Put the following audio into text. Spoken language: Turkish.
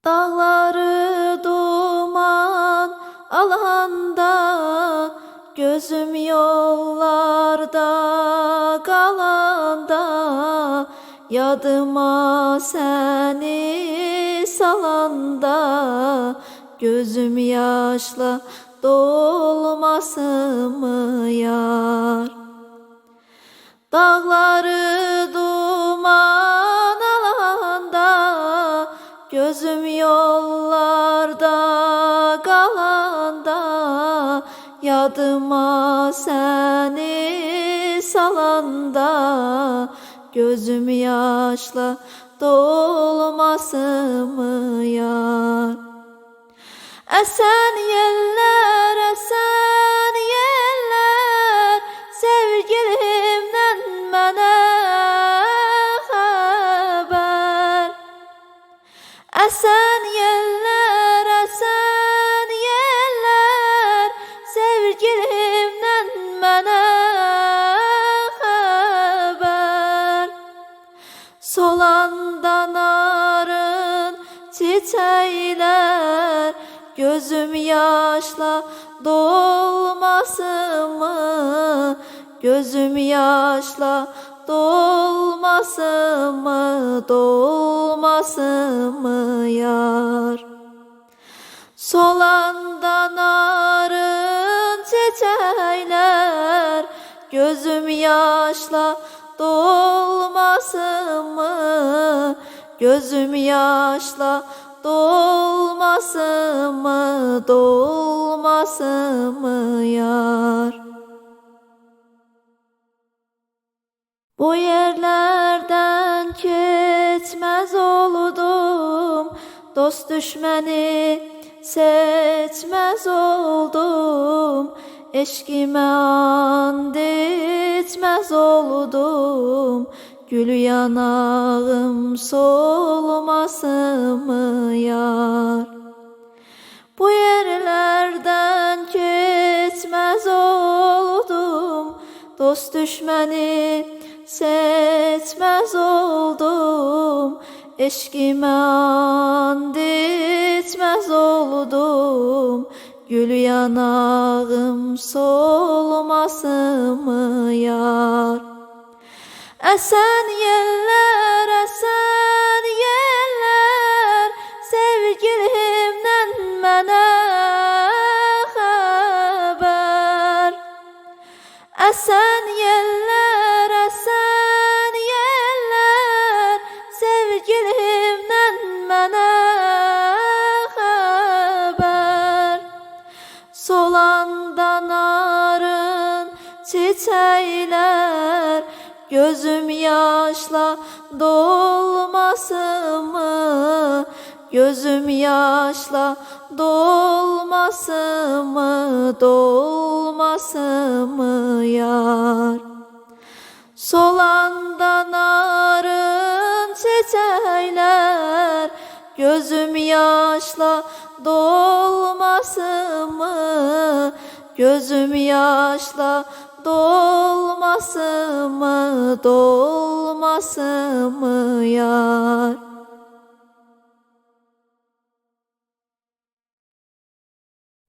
Dağları duman alanda, gözüm yollarda kalanda, yadıma seni salanda, gözüm yaşla dolmasın mı yar? Dağları duman alanda, gözüm yollarda kalanda, yadıma seni salanda, gözüm yaşla dolmasın mı yar? Esen yeller, esen yeller, sevgilimden mənə xəbər. Esen yeller, esen yeller, sevgilimden mənə xəbər. Solanda narın çiçekler, gözüm yaşla dolmasın mı? Gözüm yaşla dolmasın mı? Dolmasın mı yar? Solanda narın çiçekler, gözüm yaşla dolmasın mı? Gözüm yaşla dolmasın mı? Dolmasın mı yar? Bu yerlerden geçmez oldum, dost düşməni seçmez oldum, eşkime and içmez oldum, gül yanağım solmasın mı yar? Bu yerlerden geçmez oldum, dost düşməni seçmez oldum, eşkime and içmez oldum, gül yanağım solmasın mı yar? Esen yeller, esen yeller, sevgilimden mənə xəbər. Esen yeller, esen yeller, sevgilimden mənə xəbər. Solanda narın çiçekler, gözüm yaşla dolmasın mı? Gözüm yaşla dolmasın mı? Dolmasın mı yar? Solanda narın çiçekler, gözüm yaşla dolmasın mı? Gözüm yaşla dolmasın mı? Dolmasın mı yar?